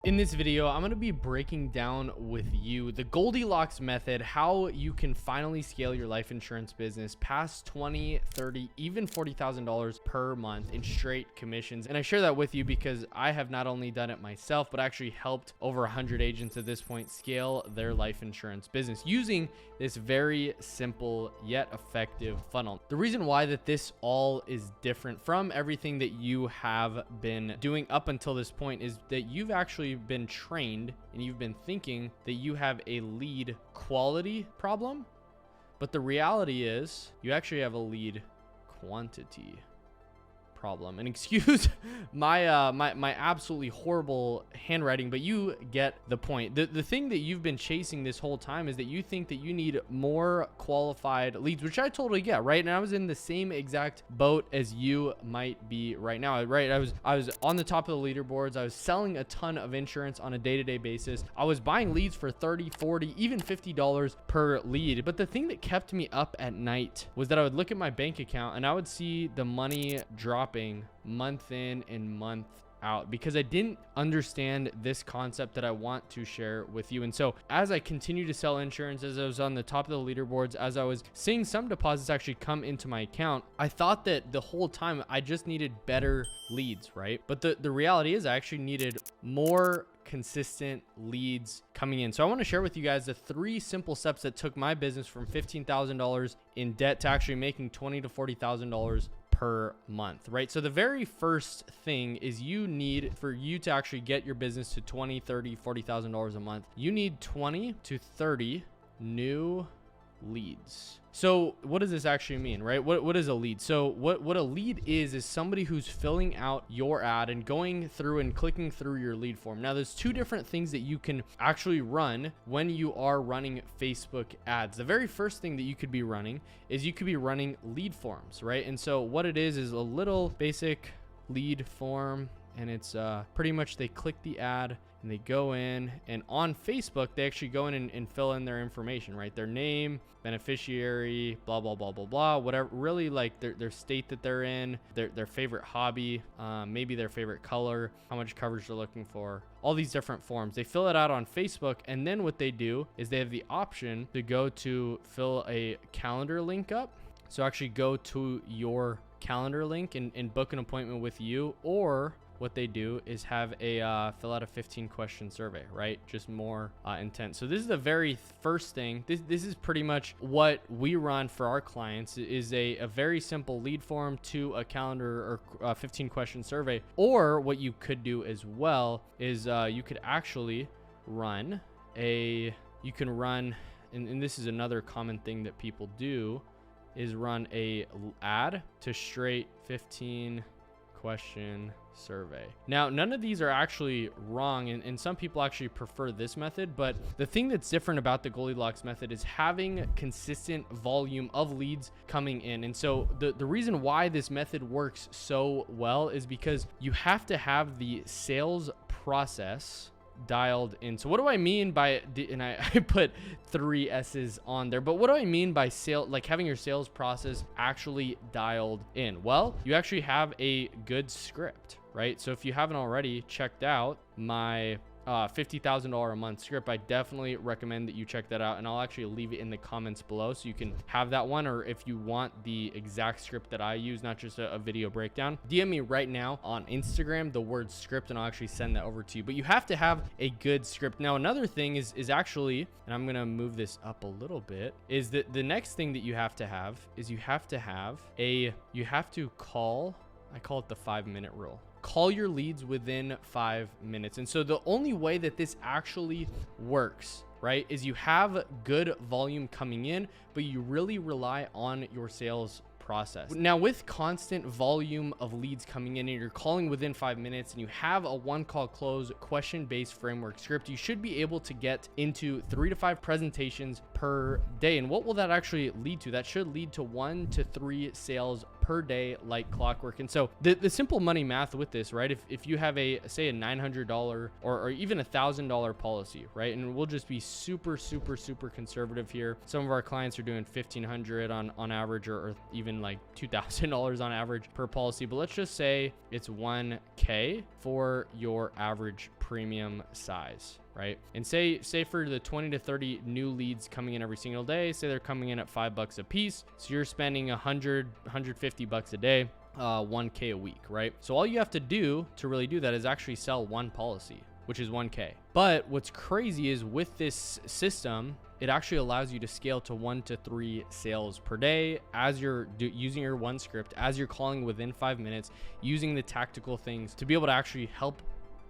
In this video, I'm going to be breaking down with you the Goldilocks method, how you can finally scale your life insurance business past 20, 30, even $40,000 per month in straight commissions. And I share that with you because I have not only done it myself, but actually helped over 100 agents at this point scale their life insurance business using this very simple yet effective funnel. The reason why that this all is different from everything that you have been doing up until this point is that you've actually been trained and you've been thinking that you have a lead quality problem, but the reality is you actually have a lead quantity problem. And excuse my my absolutely horrible handwriting, but you get the point. The thing that you've been chasing this whole time is that you think that you need more qualified leads, which I totally get, right? And I was in the same exact boat as you might be right now, right? I was on the top of the leaderboards. I was selling a ton of insurance on a day-to-day basis. I was buying leads for 30, 40, even $50 per lead. But the thing that kept me up at night was that I would look at my bank account and I would see the money dropping month in and month out because I didn't understand this concept that I want to share with you. And so as I continue to sell insurance, as I was on the top of the leaderboards, as I was seeing some deposits actually come into my account, I thought that the whole time I just needed better leads, right? But the reality is I actually needed more consistent leads coming in. So I want to share with you guys the 3 simple steps that took my business from $15,000 in debt to actually making $20,000 to $40,000 per month, right? So the very first thing is you need, for you to actually get your business to $20,000, $30,000, $40,000 a month, you need 20 to 30 new leads. So what does this actually mean, right? What is a lead? So what a lead is somebody who's filling out your ad and going through and clicking through your lead form. Now there's 2 different things that you can actually run when you are running Facebook ads. The very first thing that you could be running is you could be running lead forms, right? And so what it is a little basic lead form, and it's pretty much they click the ad and they go in, and on Facebook they actually go in and fill in their information, right? Their name, beneficiary, blah blah blah blah blah, whatever, really like their state that they're in, their favorite hobby, maybe their favorite color, how much coverage they're looking for, all these different forms. They fill it out on Facebook, and then what they do is they have the option to go to fill a calendar link up. So actually go to your calendar link and book an appointment with you, or what they do is have a fill out a 15-question survey, right? Just more intense. So this is the very first thing. This is pretty much what we run for our clients, is a very simple lead form to a calendar or a 15-question survey. Or what you could do as well is you could actually run and this is another common thing that people do, is run a ad to straight 15-question survey. Now, none of these are actually wrong, and some people actually prefer this method, but the thing that's different about the Goldilocks method is having consistent volume of leads coming in. And so the reason why this method works so well is because you have to have the sales process dialed in. So what do I mean by, and I put 3 S's on there, but what do I mean by like having your sales process actually dialed in? Well, you actually have a good script, right? So if you haven't already checked out my $50,000 a month script, I definitely recommend that you check that out, and I'll actually leave it in the comments below so you can have that one. Or if you want the exact script that I use, not just a video breakdown, DM me right now on Instagram the word script and I'll actually send that over to you. But you have to have a good script. Now another thing is actually, and I'm gonna move this up a little bit, is that the next thing that you have to have is you have to call, I call it the 5-minute rule. Call your leads within 5 minutes. And so the only way that this actually works, right, is you have good volume coming in, but you really rely on your sales process. Now, with constant volume of leads coming in and you're calling within 5 minutes and you have a 1-call close question-based framework script, you should be able to get into 3 to 5 presentations per day. And what will that actually lead to? That should lead to 1 to 3 sales per per day like clockwork. And so the simple money math with this, right? If you have say a $900 or even $1,000 policy, right? And we'll just be super conservative here. Some of our clients are doing $1,500 on average, or even like $2,000 on average per policy. But let's just say it's $1K for your average premium size, right? And say for the 20 to 30 new leads coming in every single day, say they're coming in at $5 a piece. So you're spending $150 a day, 1K a week, right? So all you have to do to really do that is actually sell one policy, which is 1K. But what's crazy is with this system, it actually allows you to scale to 1 to 3 sales per day as you're using your one script, as you're calling within 5 minutes, using the tactical things to be able to actually help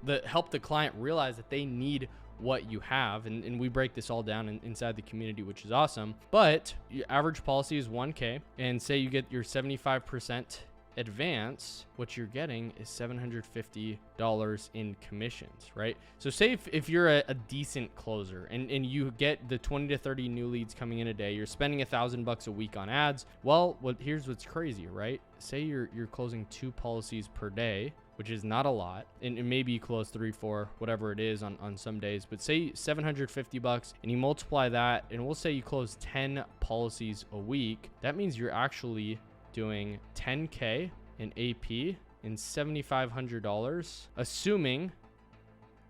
the client realize that they need what you have. And we break this all down inside the community, which is awesome. But your average policy is 1K, and say you get your 75% advance, what you're getting is $750 in commissions, right? So say if you're a decent closer and you get the 20 to 30 new leads coming in a day, you're spending $1,000 a week on ads. Well, here's what's crazy, right? Say you're closing 2 policies per day, which is not a lot, and maybe you close 3, 4, whatever it is on some days, but say $750, and you multiply that, and we'll say you close 10 policies a week. That means you're actually doing 10K in AP and $7,500, assuming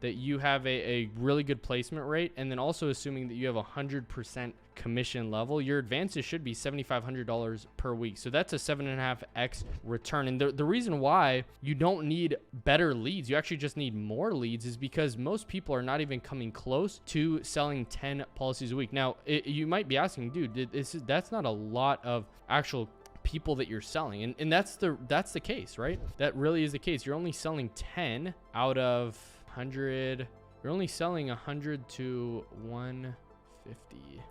that you have a really good placement rate, and then also assuming that you have 100% commission level. Your advances should be $7,500 per week. So that's a 7.5x return. And the reason why you don't need better leads, you actually just need more leads, is because most people are not even coming close to selling 10 policies a week. Now, you might be asking, dude, that's not a lot of actual people that you're selling, and that's the case, right? That really is the case. You're only selling 10 out of 100. You're only selling 100 to 150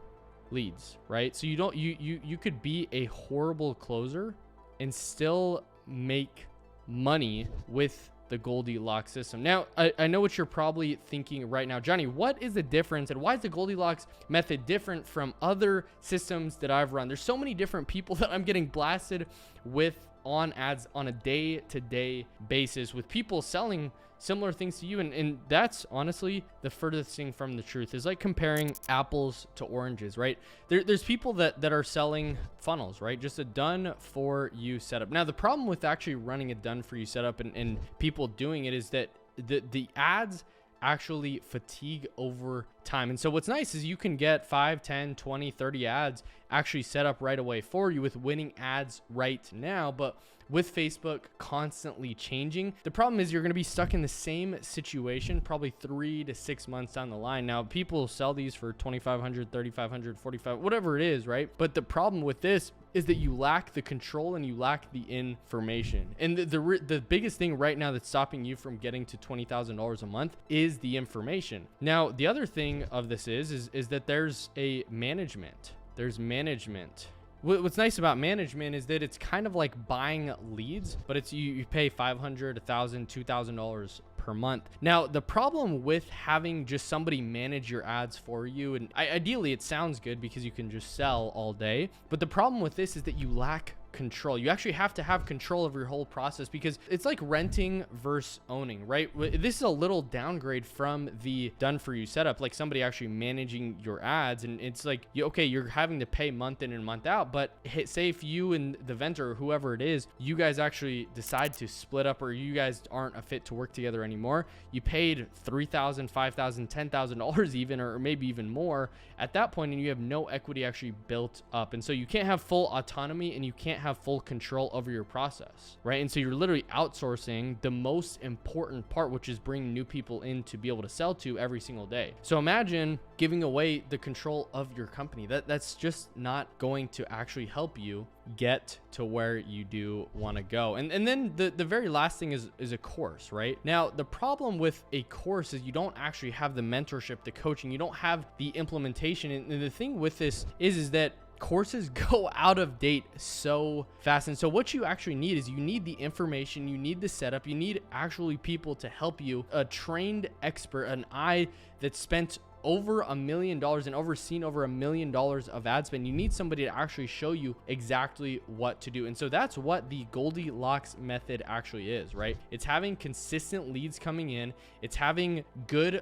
leads, right? So you could be a horrible closer and still make money with the Goldilocks system. Now, I know what you're probably thinking right now. Johnny, what is the difference, and why is the Goldilocks method different from other systems that I've run? There's so many different people that I'm getting blasted with on ads on a day-to-day basis with people selling similar things to you, and that's honestly the furthest thing from the truth. Is like comparing apples to oranges, right? There's people that are selling funnels, right? Just a done for you setup. Now, the problem with actually running a done for you setup and people doing it is that the ads actually fatigue over time. And so what's nice is you can get 5, 10, 20, 30 ads actually set up right away for you with winning ads right now. But with Facebook constantly changing, the problem is you're going to be stuck in the same situation probably 3 to 6 months down the line. Now, people sell these for $2,500, $3,500, $4,500, whatever it is, right? But the problem with this is that you lack the control and you lack the information. And the biggest thing right now that's stopping you from getting to $20,000 a month is the information. Now, the other thing of this is that there's a management. There's management. What's nice about management is that it's kind of like buying leads, but it's you pay $500, $1,000, $2,000 per month. Now, the problem with having just somebody manage your ads for you, and ideally it sounds good because you can just sell all day, but the problem with this is that you lack control. You actually have to have control of your whole process, because it's like renting versus owning, right? This is a little downgrade from the done for you setup, like somebody actually managing your ads. And it's like, you're having to pay month in and month out, but say if you and the vendor or whoever it is, you guys actually decide to split up, or you guys aren't a fit to work together anymore, you paid $3,000, $5,000, $10,000 even, or maybe even more at that point, and you have no equity actually built up. And so you can't have full autonomy and you can't have full control over your process, right? And so you're literally outsourcing the most important part, which is bringing new people in to be able to sell to every single day. So imagine giving away the control of your company. That's just not going to actually help you get to where you do want to go. And then the very last thing is a course, right? Now, the problem with a course is you don't actually have the mentorship, the coaching, you don't have the implementation. And the thing with this is that courses go out of date so fast. And so what you actually need is you need the information, you need the setup, you need actually people to help you, a trained expert, an eye that spent over $1 million and overseen over $1 million of ad spend, you need somebody to actually show you exactly what to do. And so that's what the Goldilocks method actually is, right? It's having consistent leads coming in. It's having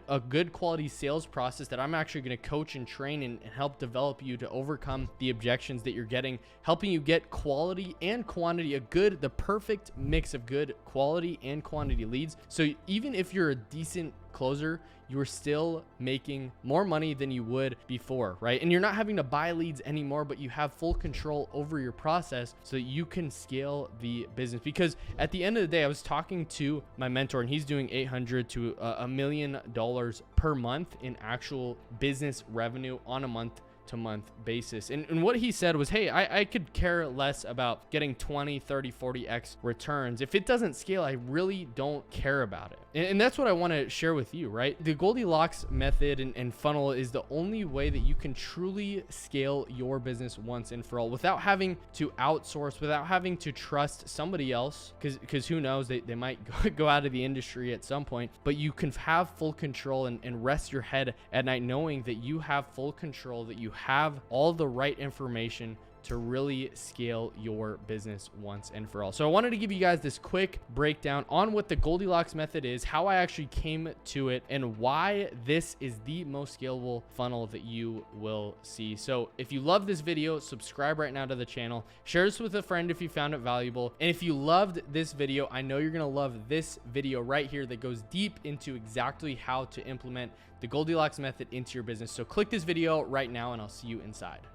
a good quality sales process that I'm actually going to coach and train and help develop you to overcome the objections that you're getting, helping you get quality and quantity, the perfect mix of good quality and quantity leads. So even if you're a decent closer, you're still making more money than you would before, right? And you're not having to buy leads anymore, but you have full control over your process so that you can scale the business. Because at the end of the day, I was talking to my mentor and he's doing $800 to $1 million per month in actual business revenue on a month-to-month basis. And what he said was, hey, I could care less about getting 20, 30, 40x returns. If it doesn't scale, I really don't care about it. And that's what I want to share with you, right? The Goldilocks method and funnel is the only way that you can truly scale your business once and for all without having to outsource, without having to trust somebody else, because who knows, they might go out of the industry at some point, but you can have full control and rest your head at night knowing that you have full control, that you have all the right information to really scale your business once and for all. So I wanted to give you guys this quick breakdown on what the Goldilocks method is, how I actually came to it, and why this is the most scalable funnel that you will see. So if you love this video, subscribe right now to the channel, share this with a friend if you found it valuable. And if you loved this video, I know you're gonna love this video right here that goes deep into exactly how to implement the Goldilocks method into your business. So click this video right now and I'll see you inside.